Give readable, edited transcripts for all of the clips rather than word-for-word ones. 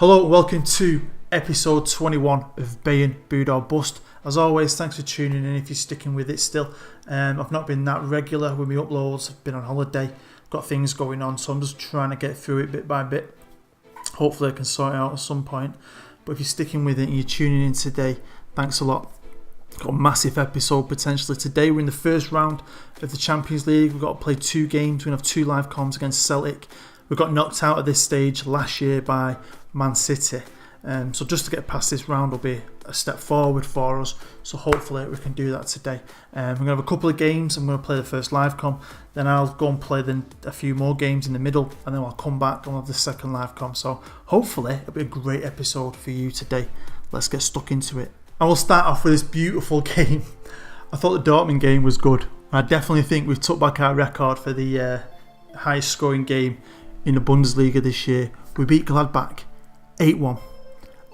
Hello, welcome to episode 21 of Bayern Bood or Bust. As always, thanks for tuning in if you're sticking with it still. I've not been that regular with my uploads. I've been on holiday, got things going on, so I'm just trying to get through it bit by bit. Hopefully I can sort it out at some point. But if you're sticking with it and you're tuning in today, thanks a lot. Got a massive episode potentially today. We're in the first round of the Champions League. We've got to play 2 games. We're going to have 2 live comms against Celtic. We got knocked out at this stage last year by Man City. So just to get past this round will be a step forward for us. So hopefully we can do that today. We're going to have a couple of games. I'm going to play the first live com. Then I'll go and play a few more games in the middle. And then I'll come back and have the second live com. So hopefully it'll be a great episode for you today. Let's get stuck into it. I will start off with this beautiful game. I thought the Dortmund game was good. I definitely think we've took back our record for the highest scoring game in the Bundesliga this year. We beat Gladbach 8-1.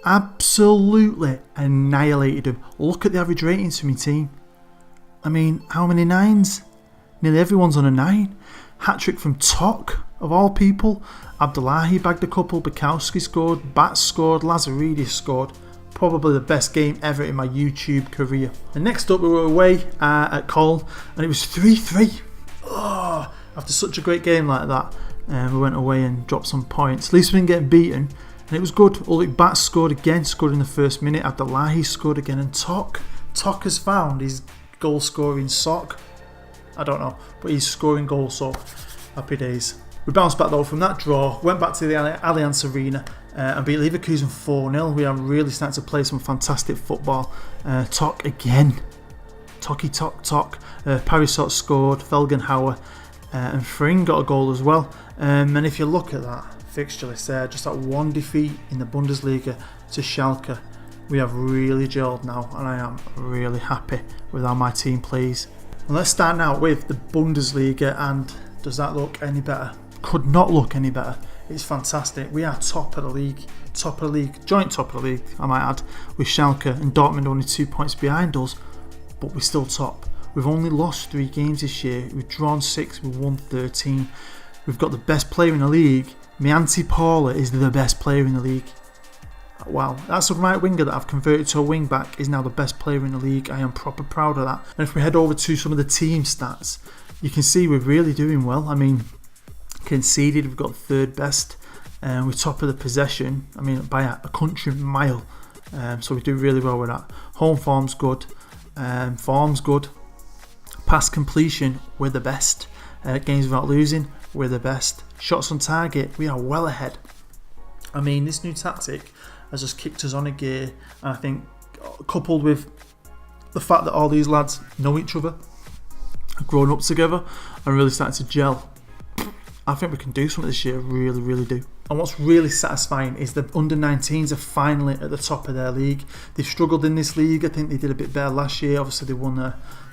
Absolutely annihilated them. Look at the average ratings for my team. I mean, how many 9s? Nearly everyone's on a 9. Hat-trick from Tok, of all people. Abdullahi bagged a couple. Bukowski scored. Bats scored. Lazaridis scored. Probably the best game ever in my YouTube career. And next up, we were away at Cologne, and it was 3-3. Oh, after such a great game like that, we went away and dropped some points. At least we didn't get beaten, and it was good. Ulrich Bats scored again, scored in the first minute. Abdullahi scored again, and Tok has found his goal scoring sock. I don't know, but he's scoring goals, so happy days. We bounced back though from that draw, went back to the Allianz Arena and beat Leverkusen 4-0. We are really starting to play some fantastic football. Tok again. Tok. Parisot scored, Felgenhauer and Fring got a goal as well. And if you look at that fixture list there, just that one defeat in the Bundesliga to Schalke, we have really gelled now, and I am really happy with how my team plays. And let's start now with the Bundesliga, and does that look any better? Could not look any better. It's fantastic. We are top of the league, joint top of the league, I might add, with Schalke and Dortmund only 2 points behind us, but we're still top. We've only lost 3 games this year. We've drawn 6, we've won 13. We've got the best player in the league. Mianti Paula is the best player in the league. Wow, that's a right winger that I've converted to a wing back, is now the best player in the league. I am proper proud of that. And if we head over to some of the team stats, you can see we're really doing well. I mean, conceded, we've got 3rd best, and we're top of the possession, I mean, by a country mile. So we do really well with that. Home form's good, form's good. Pass completion, we're the best. Games without losing, we're the best. Shots on target, we are well ahead. I mean, this new tactic has just kicked us on a gear, and I think coupled with the fact that all these lads know each other, have grown up together, and really starting to gel, I think we can do something this year, really, really do. And what's really satisfying is the under-19s are finally at the top of their league. They've struggled in this league. I think they did a bit better last year. Obviously, they won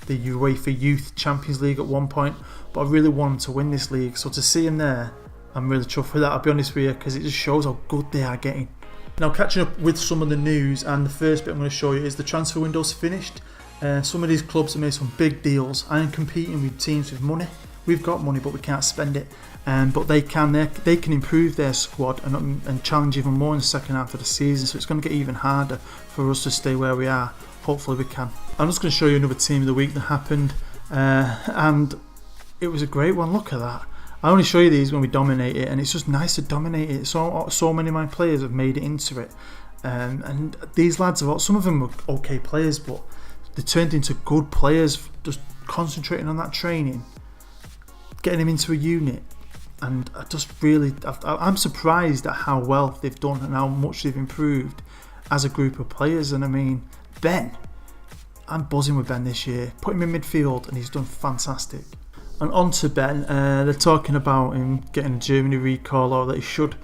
the UEFA Youth Champions League at one point, but I really want them to win this league. So to see them there, I'm really chuffed with that, I'll be honest with you, because it just shows how good they are getting. Now, catching up with some of the news, and the first bit I'm going to show you is the transfer window's finished. Some of these clubs have made some big deals. I am competing with teams with money. We've got money, but we can't spend it. But they can improve their squad and challenge even more in the second half of the season. So it's going to get even harder for us to stay where we are. Hopefully we can. I'm just going to show you another team of the week that happened, and it was a great one. Look at that. I only show you these when we dominate it, and it's just nice to dominate it. So many of my players have made it into it, and these lads are, some of them were okay players, but they turned into good players. Just concentrating on that training, getting them into a unit, and I'm surprised at how well they've done and how much they've improved as a group of players. And I mean, Ben, I'm buzzing with Ben this year. Put him in midfield and he's done fantastic. And on to Ben, they're talking about him getting a Germany recall, or that he should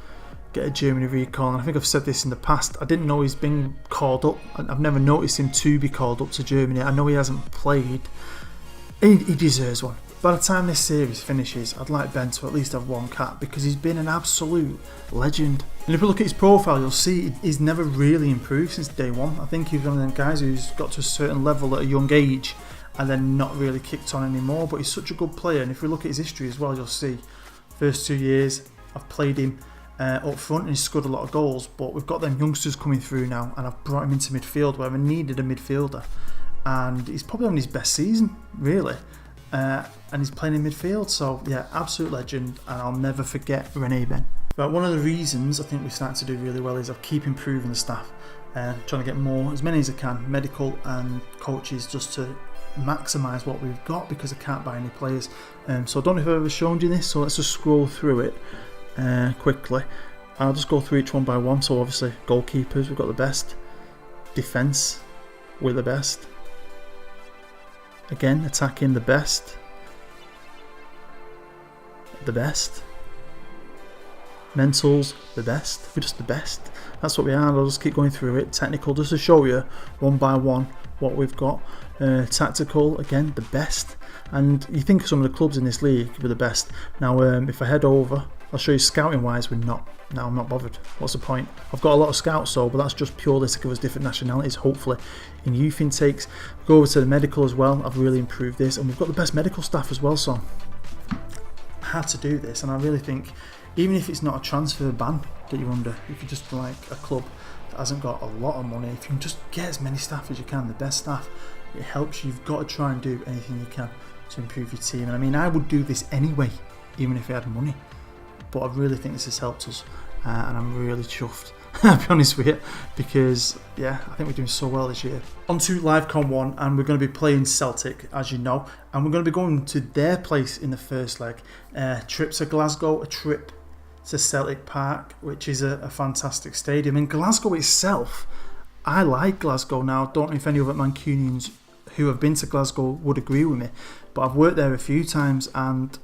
get a Germany recall. And I think I've said this in the past. I didn't know he's been called up. I've never noticed him to be called up to Germany. I know he hasn't played. He deserves one. By the time this series finishes, I'd like Ben to at least have 1 cap, because he's been an absolute legend. And if we look at his profile, you'll see he's never really improved since day one. I think he's one of them guys who's got to a certain level at a young age and then not really kicked on anymore, but he's such a good player. And if we look at his history as well, you'll see first 2 years I've played him up front, and he's scored a lot of goals. But we've got them youngsters coming through now, and I've brought him into midfield where I needed a midfielder, and he's probably on his best season, really. And he's playing in midfield, so yeah, absolute legend, and I'll never forget Rene Ben. But one of the reasons I think we're starting to do really well is I keep improving the staff, trying to get more, as many as I can, medical and coaches, just to maximise what we've got, because I can't buy any players. So I don't know if I've ever shown you this, so let's just scroll through it quickly. I'll just go through each one by one. So obviously goalkeepers, we've got the best. Defence, we're the best. Again, attacking, the best. The best. Mentals, the best. We're just the best. That's what we are. I'll just keep going through it. Technical, just to show you one by one what we've got. Tactical, again, the best. And you think some of the clubs in this league were the best. Now, if I head over, I'll show you scouting wise, we're not. Now, I'm not bothered. What's the point? I've got a lot of scouts, but that's just purely to give us different nationalities, hopefully, in youth intakes. Go over to the medical as well. I've really improved this, and we've got the best medical staff as well, so I had to do this. And I really think, even if it's not a transfer ban that you're under, if you're just like a club that hasn't got a lot of money, if you can just get as many staff as you can, the best staff, it helps. You've got to try and do anything you can to improve your team. And I mean, I would do this anyway, even if I had money. But I really think this has helped us, and I'm really chuffed, I'll be honest with you, because yeah, I think we're doing so well this year. On to LiveCon 1, and we're going to be playing Celtic, as you know, and we're going to be going to their place in the first leg. Trip to Glasgow, a trip to Celtic Park, which is a fantastic stadium. And Glasgow itself, I like Glasgow now. Don't know if any other Mancunians who have been to Glasgow would agree with me, but I've worked there a few times, and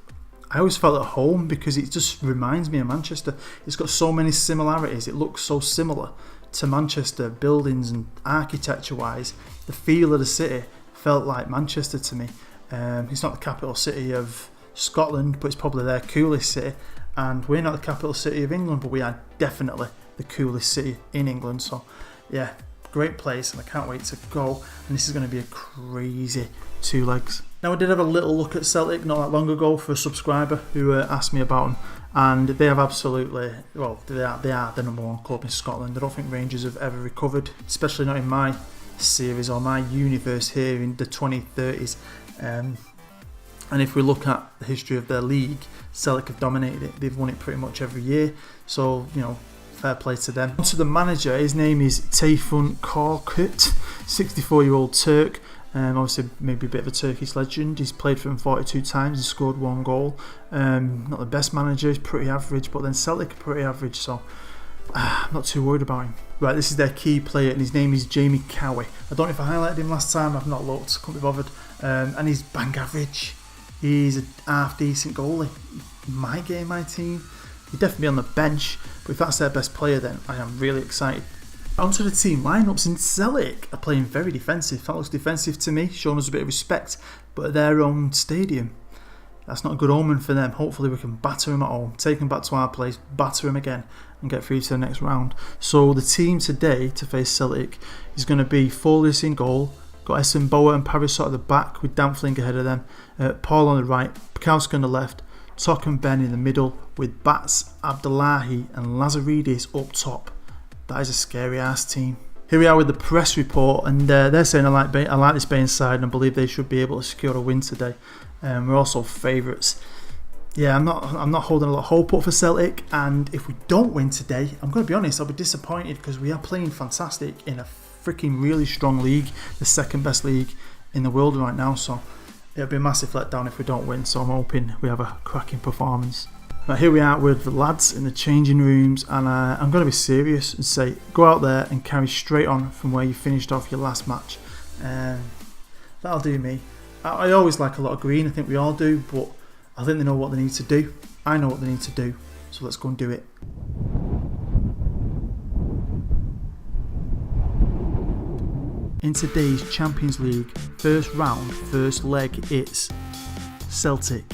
I always felt at home because it just reminds me of Manchester. It's got so many similarities. It looks so similar to Manchester, buildings and architecture wise. The feel of the city felt like Manchester to me. It's not the capital city of Scotland, but it's probably their coolest city. And we're not the capital city of England, but we are definitely the coolest city in England. So yeah, great place, and I can't wait to go. And this is going to be a crazy 2 legs. Now, I did have a little look at Celtic not that long ago for a subscriber who asked me about them, and they have absolutely, well, they are the number 1 club in Scotland. I don't think Rangers have ever recovered, especially not in my series or my universe here in the 2030s. And if we look at the history of their league, Celtic have dominated it. They've won it pretty much every year, so you know, fair play to them. On to the manager. His name is Tayfun Korkut, 64-year-old Turk. Obviously maybe a bit of a Turkish legend. He's played for them 42 times and scored 1 goal. Not the best manager, he's pretty average, but then Celtic are pretty average, so I'm not too worried about him. Right, this is their key player, and his name is Jamie Cowie. I don't know if I highlighted him last time, I've not looked, couldn't be bothered. And he's bang average. He's a half decent goalie. He might get in my team. He'd definitely be on the bench, but if that's their best player, then I am really excited. Onto the team lineups, and Celtic are playing very defensive. That looks defensive to me, showing us a bit of respect, but at their own stadium, that's not a good omen for them. Hopefully we can batter them at home, take them back to our place, batter them again, and get through to the next round. So the team today to face Celtic is going to be Folius in goal, got Essenboa and Parisot at the back with Danfling ahead of them, Paul on the right, Bukowski on the left, Tok and Ben in the middle with Bats, Abdullahi and Lazaridis up top. That is a scary ass team. Here we are with the press report, and they're saying I like this Bayern side, and I believe they should be able to secure a win today. We're also favourites. Yeah, I'm not holding a lot of hope up for Celtic, and if we don't win today, I'm going to be honest, I'll be disappointed, because we are playing fantastic in a freaking really strong league, the second best league in the world right now. So it'll be a massive letdown if we don't win. So I'm hoping we have a cracking performance. Now, here we are with the lads in the changing rooms, and I'm going to be serious and say go out there and carry straight on from where you finished off your last match. That'll do me. I always like a lot of green, I think we all do, but I think they know what they need to do. I know what they need to do, so let's go and do it. In today's Champions League first round, first leg, it's Celtic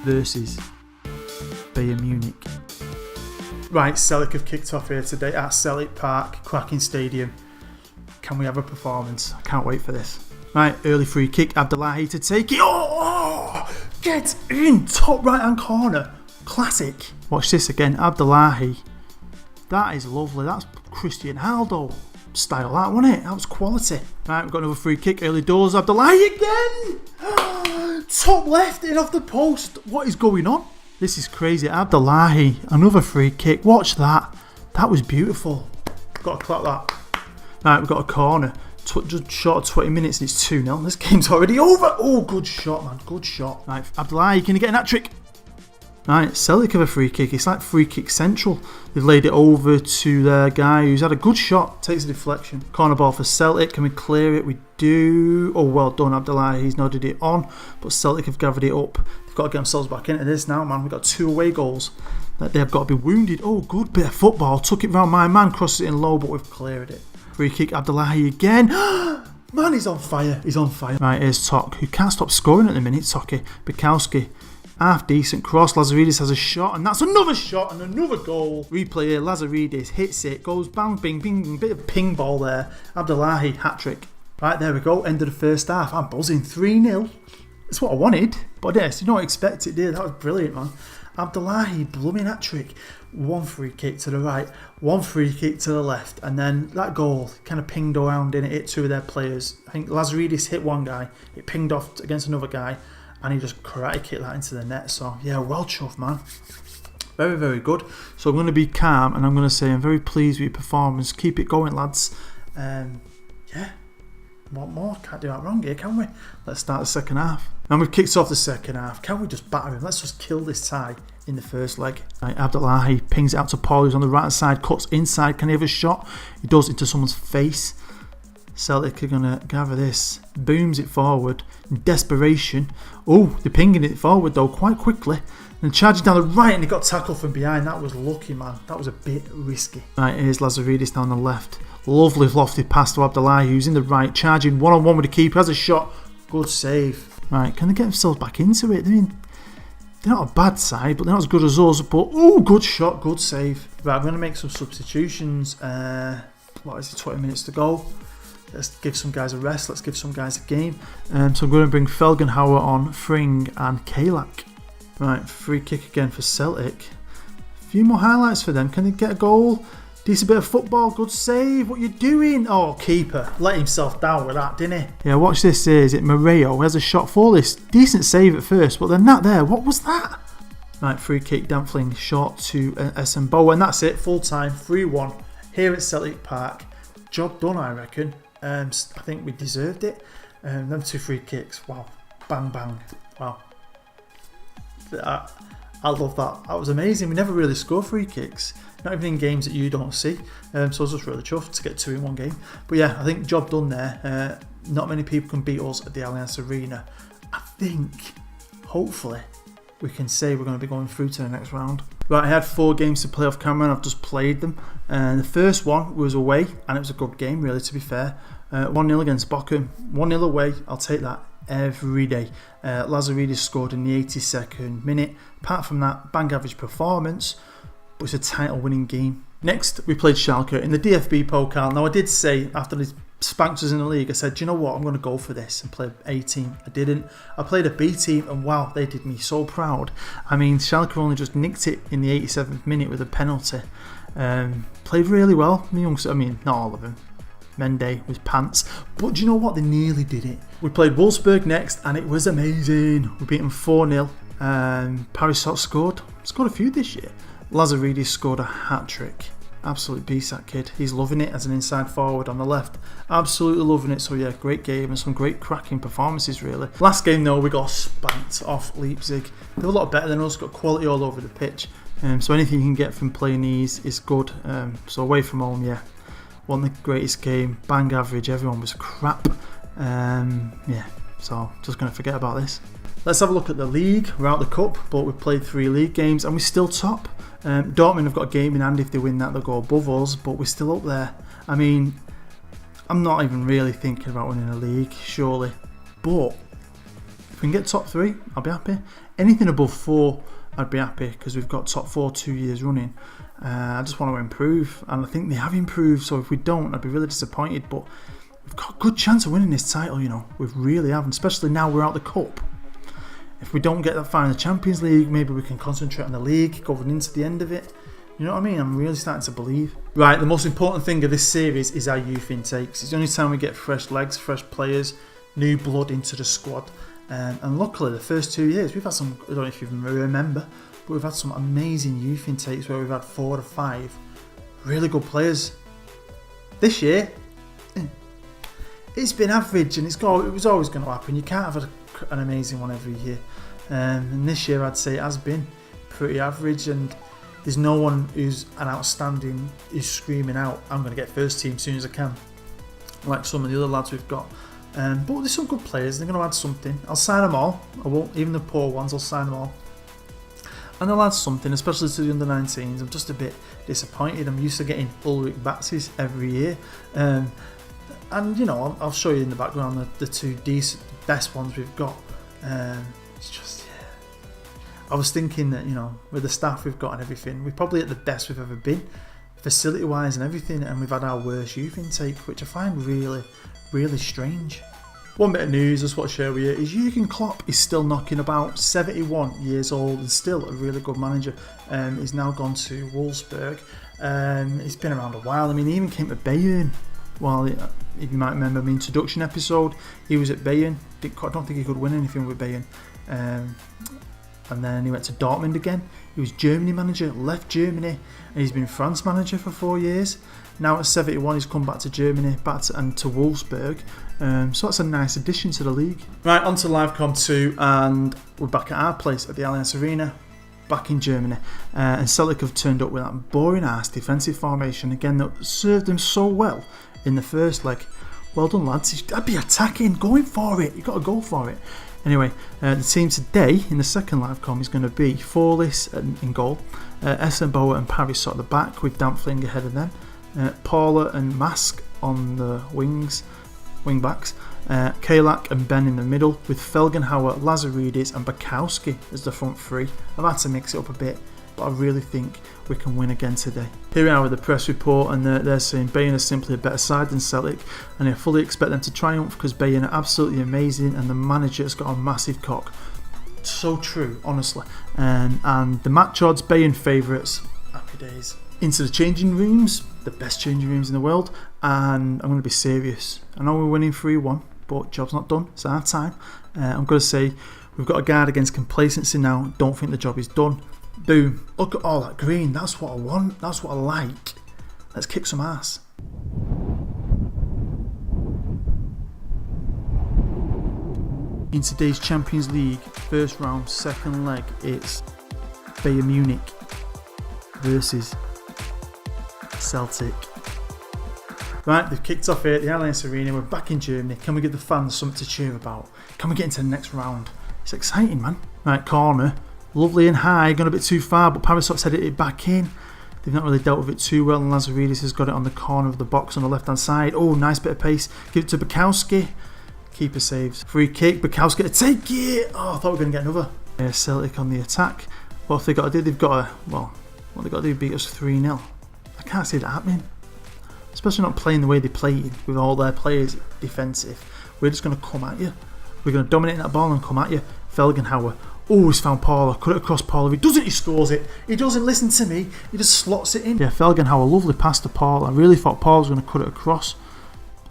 versus Bayern Munich. Right, Celtic have kicked off here today at Celtic Park, cracking stadium. Can we have a performance? I can't wait for this. Right, early free kick, Abdullahi to take it. Oh, get in, top right hand corner. Classic. Watch this again. Abdullahi. That is lovely. That's Cristiano Ronaldo style, that wasn't it? That was quality. Right, we've got another free kick. Early doors. Abdullahi again. Top left in off the post. What is going on? This is crazy. Abdullahi. Another free kick. Watch that. That was beautiful. Got to clap that. Right, we've got a corner. Just short of 20 minutes and it's 2-0. This game's already over. Oh, good shot, man. Good shot. Right, Abdullahi, can you get an hat-trick? Right, Celtic have a free kick. It's like free kick central. They've laid it over to their guy who's had a good shot. Takes a deflection. Corner ball for Celtic. Can we clear it? We do. Oh, well done, Abdullahi. He's nodded it on. But Celtic have gathered it up. They've got to get themselves back into this now, man. We've got 2 away goals. That they have got to be wounded. Oh, good bit of football. Took it round my man. Crosses it in low, but we've cleared it. Free kick, Abdullahi again. Man, he's on fire. He's on fire. Right, here's Tok, who can't stop scoring at the minute. Toki. Bukowski. Half decent cross. Lazaridis has a shot, and that's another shot and another goal. Replay here. Lazaridis hits it, goes bang, bing, bing, bit of ping ball there. Abdullahi hat trick. Right, there we go. End of the first half. I'm buzzing. 3-0. That's what I wanted, but yes, you don't expect it, did? That was brilliant, man. Abdullahi blooming hat trick. 1 free kick to the right, 1 free kick to the left, and then that goal kind of pinged around in it. Hit 2 of their players. I think Lazaridis hit 1 guy. It pinged off against another guy. And he just karate kicked that into the net. So, yeah, well chuffed, man. Very, very good. So I'm going to be calm and I'm going to say I'm very pleased with your performance. Keep it going, lads. Yeah, what more? Can't do that wrong here, can we? Let's start the second half. And we've kicked off the second half. Can we just batter him? Let's just kill this tie in the first leg. Right, Abdullahi pings it out to Paul, who's on the right side, cuts inside. Can he have a shot? He does into someone's face. Celtic are going to gather this. Booms it forward in desperation. Oh, they're pinging it forward though quite quickly. And charging down the right, and he got tackled from behind. That was lucky, man. That was a bit risky. Right, here's Lazaridis down the left. Lovely lofted pass to Abdullahi, who's in the right. Charging one-on-one with the keeper. Has a shot. Good save. Right, can they get themselves back into it? I mean, they're not a bad side, but they're not as good as us. But, oh, good shot. Good save. Right, I'm going to make some substitutions. What is it, 20 minutes to go. Let's give some guys a rest. Let's give some guys a game. So I'm going to bring Felgenhauer on, Fring and Kalak. Right, free kick again for Celtic. A few more highlights for them. Can they get a goal? Decent bit of football. Good save. What are you doing? Oh, keeper. Let himself down with that, didn't he? Yeah, watch this here. Is it Moreo? He has a shot for this. Decent save at first, but then that there. What was that? Right, free kick. Dampfling short to Esenboa. And that's it. Full time. 3-1 here at Celtic Park. Job done, I reckon. I think we deserved it. Them 2 free kicks. Wow. Bang, bang. Wow. I love that. That was amazing. We never really score free kicks. Not even in games that you don't see. So I was just really chuffed to get 2 in 1 game. But yeah, I think job done there. Not many people can beat us at the Allianz Arena. I think, hopefully, we can say we're going to be going through to the next round. Right, I had 4 games to play off camera and I've just played them. The first one was away and it was a good game, really, to be fair. 1-0 against Bochum. 1-0 away, I'll take that every day. Lazaridis scored in the 82nd minute. Apart from that, bang average performance, but it's a title winning game. Next, we played Schalke in the DFB Pokal. Now, I did say after they spanked us in the league, I said, do you know what, I'm going to go for this and play A team. I didn't. I played a B team and wow, they did me so proud. I mean, Schalke only just nicked it in the 87th minute with a penalty. Played really well. I mean, not all of them. Mende was pants. But do you know what? They nearly did it. We played Wolfsburg next and it was amazing. We beat them 4-0. Parisot scored a few this year. Lazaridis scored a hat-trick. Absolute beast, that kid. He's loving it as an inside forward on the left. Absolutely loving it. So yeah, great game and some great cracking performances, really. Last game though, we got spanked off Leipzig. They're a lot better than us, got quality all over the pitch. So anything you can get from playing these is good. So away from home, yeah, wasn't the greatest game. Bang average, everyone was crap. Yeah, so just going to forget about this. Let's have a look at the league. We're out the cup, but we've played 3 league games and we're still top. Dortmund have got a game in hand. If they win that, they'll go above us, but we're still up there. I mean, I'm not even really thinking about winning a league, surely. But if we can get top 3, I'll be happy. Anything above 4, I'd be happy because we've got top 4 2 years running. I just want to improve, and I think they have improved. So if we don't, I'd be really disappointed. But we've got a good chance of winning this title, you know. We really have, and especially now we're out the cup. If we don't get that far in the Champions League, maybe we can concentrate on the league going into the end of it. You know what I mean? I'm really starting to believe. Right, the most important thing of this series is our youth intakes. It's the only time we get fresh legs, fresh players, new blood into the squad. And luckily, the first 2 years, we've had some, I don't know if you remember, but we've had some amazing youth intakes where we've had 4 or 5 really good players. This year, it's been average, and it was always going to happen. You can't have an amazing one every year. And this year, I'd say it has been pretty average, and there's no one who's an outstanding, who's screaming out, I'm going to get first team as soon as I can, like some of the other lads we've got. But there's some good players, they're going to add something. I'll sign them all. I won't, even the poor ones, I'll sign them all. And they'll add something, especially to the under-19s. I'm just a bit disappointed. I'm used to getting Ulrich Batzes every year. And, you know, I'll show you in the background the 2 best ones we've got. It's just, I was thinking that, you know, with the staff we've got and everything, we're probably at the best we've ever been, facility-wise and everything, and we've had our worst youth intake, which I find really, really strange. One bit of news I just want to share with you is Jurgen Klopp is still knocking about, 71 years old and still a really good manager. He's now gone to Wolfsburg. He's been around a while. I mean, he even came to Bayern. Well, if you might remember my introduction episode, he was at Bayern. I don't think he could win anything with Bayern. And then he went to Dortmund again. He was Germany manager, left Germany, and he's been France manager for 4 years. Now at 71, he's come back to Germany, and to Wolfsburg. So that's a nice addition to the league. Right, on to Livecom 2, and we're back at our place at the Allianz Arena, back in Germany. And Celtic have turned up with that boring-ass defensive formation again that served them so well in the first leg. Well done, lads. I'd be attacking, going for it. You've got to go for it. Anyway, the team today in the second Livecom is going to be Forlis in goal, Essenboa and Paris at the back with Dampfling ahead of them, Paula and Mask on the wing backs, Kalak and Ben in the middle with Felgenhauer, Lazaridis and Bukowski as the front three. I've had to mix it up a bit, but I really think we can win again today. Here we are with the press report, and they're saying Bayern is simply a better side than Celtic, and I fully expect them to triumph because Bayern are absolutely amazing and the manager has got a massive cock. So true, honestly. And the match odds, Bayern favourites. Happy days. Into the changing rooms, the best changing rooms in the world, and I'm going to be serious. I know we're winning 3-1, but job's not done. It's our time. I'm going to say we've got to guard against complacency now. Don't think the job is done. Boom. Look at all that green. That's what I want. That's what I like. Let's kick some ass. In today's Champions League first round second leg, it's Bayern Munich versus Celtic. Right, they've kicked off here at the Allianz Arena. We're back in Germany. Can we give the fans something to cheer about? Can we get into the next round? It's exciting, man. Right, corner. Lovely and high, gone a bit too far, but Parisot's headed it back in. They've not really dealt with it too well, and Lazaridis has got it on the corner of the box on the left hand side. Oh, nice bit of pace. Give it to Bukowski. Keeper saves. Free kick. Bukowski to take it. Oh, I thought we were going to get another. Celtic on the attack. What have they got to do? They've got to, well, what they've got to do, beat us 3-0. I can't see that happening. Especially not playing the way they played with all their players defensive. We're just going to come at you. We're going to dominate that ball and come at you. Felgenhauer. Oh, he's found Paula. Cut it across Paula. If he doesn't, he scores it. He doesn't listen to me. He just slots it in. Yeah, Felgenhauer, lovely pass to Paula. I really thought Paula was going to cut it across.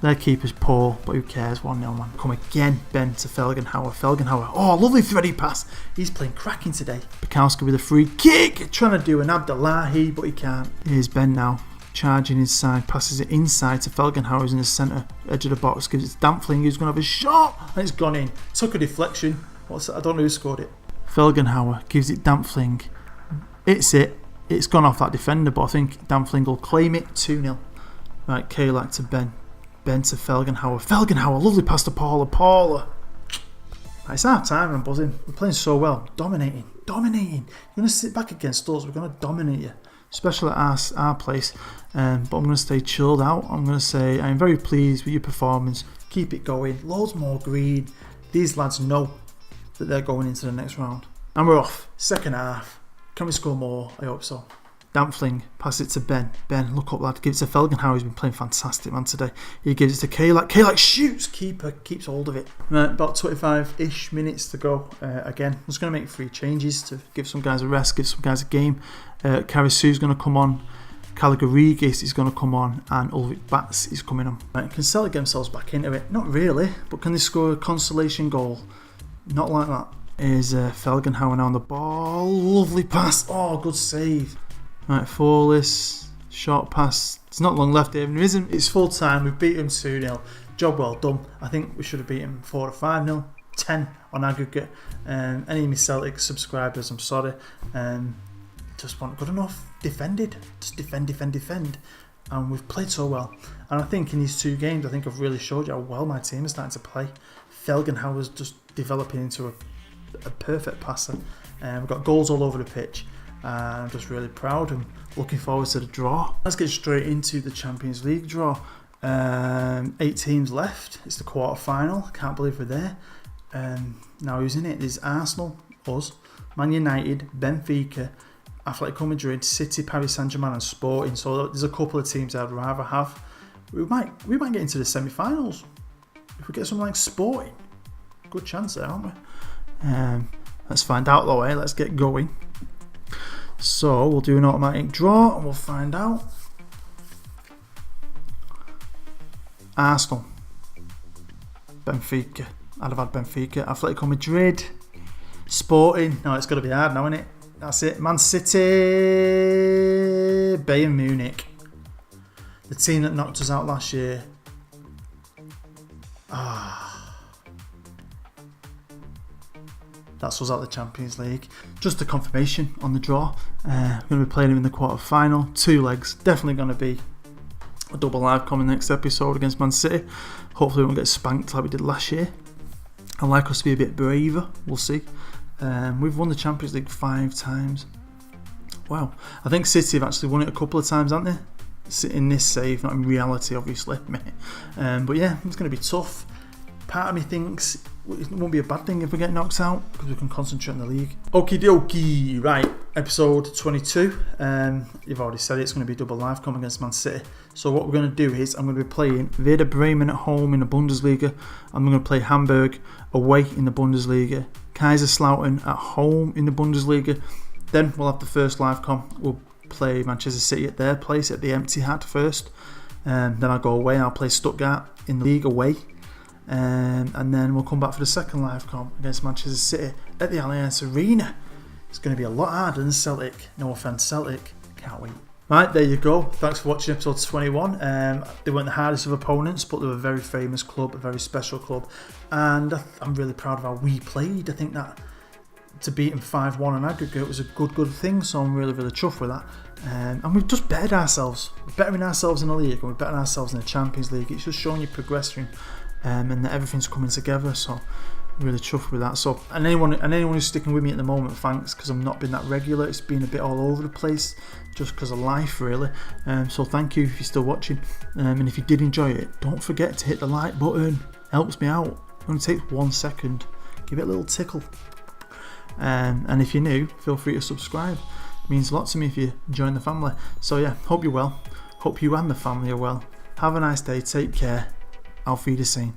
Their keeper's poor, but who cares? 1-0, man. Come again, Ben to Felgenhauer. Felgenhauer. Oh, lovely thready pass. He's playing cracking today. Bukowski with a free kick. Trying to do an Abdullahi, but he can't. Here's Ben now. Charging inside. Passes it inside to Felgenhauer, who's in the centre edge of the box. Gives it to Dampfling, who's going to have a shot. And it's gone in. Took a deflection. What's that? I don't know who scored it. Felgenhauer gives it Dampfling. It's gone off that defender, but I think Dampfling will claim it. 2-0. Right, Kalak to Ben. Ben to Felgenhauer. Felgenhauer, lovely pass to Paula. Right, it's half time. I'm buzzing. We're playing so well. Dominating. You're going to sit back against us. We're going to dominate you, especially at our place. But I'm going to stay chilled out. I'm going to say I'm very pleased with your performance. Keep it going. Loads more greed. These lads know that they're going into the next round. And we're off. Second half. Can we score more? I hope so. Dampfling, pass it to Ben. Ben, look up, lad. Gives it to Felgenhauer, who's been playing fantastic, man, today. He gives it to Kalak. Kalak shoots. Keeper keeps hold of it. Right, about 25-ish minutes to go. Again, I'm just going to make 3 changes to give some guys a rest, give some guys a game. Karasu's going to come on. Caligarigis is going to come on, and Ulrich Bats is coming on. Right, can Celtic get themselves back into it? Not really, but can they score a consolation goal? Not like that. Is Felgenhauer now on the ball. Lovely pass. Oh, good save. Right, Forlis, short pass. There's not long left here. It's full time. We've beat him 2-0. Job well done. I think we should have beat him 4-5-0. 10 on aggregate. Any of my Celtic subscribers, I'm sorry. Just weren't good enough. Defended. Just defend. And we've played so well. And I think in these 2 games, I think I've really showed you how well my team is starting to play. Felgenhauer's just developing into a perfect passer. We've got goals all over the pitch. I'm just really proud and looking forward to the draw. Let's get straight into the Champions League draw. 8 teams left. It's the quarter-final. Can't believe we're there. Now who's in it? There's Arsenal, us, Man United, Benfica, Atletico Madrid, City, Paris Saint-Germain and Sporting. So there's a couple of teams I'd rather have. We might get into the semi-finals. If we get something like Sporting. Good chance there, aren't we? Let's find out though, Let's get going. So we'll do an automatic draw and we'll find out. Arsenal, Benfica. I'd have had Benfica. Atletico Madrid, Sporting. No, it's got to be hard now, isn't it? That's it. Man City, Bayern Munich. The team that knocked us out last year. That's us at the Champions League. Just a confirmation on the draw. We're going to be playing him in the quarter-final. 2 legs. Definitely going to be a double live coming next episode against Man City. Hopefully we won't get spanked like we did last year. I'd like us to be a bit braver. We'll see. We've won the Champions League 5 times. Wow. I think City have actually won it a couple of times, haven't they? In this save, not in reality, obviously. But yeah, it's going to be tough. Part of me thinks it won't be a bad thing if we get knocked out because we can concentrate on the league. Okie dokie, right, episode 22. You've already said it's going to be double live coming against Man City. So what we're going to do is I'm going to be playing Werder Bremen at home in the Bundesliga. I'm going to play Hamburg away in the Bundesliga. Kaiserslautern at home in the Bundesliga. Then we'll have the first live com. We'll play Manchester City at their place at the Empty Hat first. Then I'll go away and I'll play Stuttgart in the league away. And then we'll come back for the second live comp against Manchester City at the Allianz Arena. It's going to be a lot harder than Celtic. No offence, Celtic. Can't wait. Right, there you go. Thanks for watching episode 21. They weren't the hardest of opponents, but they were a very famous club, a very special club. And I'm really proud of how we played. I think that to beat them 5-1 on aggregate was a good thing. So I'm really chuffed with that. And we've just bettered ourselves. We're bettering ourselves in the league and we're bettering ourselves in the Champions League. It's just showing you progression. And that everything's coming together, so I'm really chuffed with that. So, and anyone who's sticking with me at the moment, thanks, because I've not been that regular. It's been a bit all over the place, just because of life, really. So thank you if you're still watching, and if you did enjoy it, don't forget to hit the like button. Helps me out. It only takes 1 second. Give it a little tickle. And if you're new, feel free to subscribe. It means a lot to me if you join the family. So yeah, hope you're well. Hope you and the family are well. Have a nice day. Take care. Auf Wiedersehen.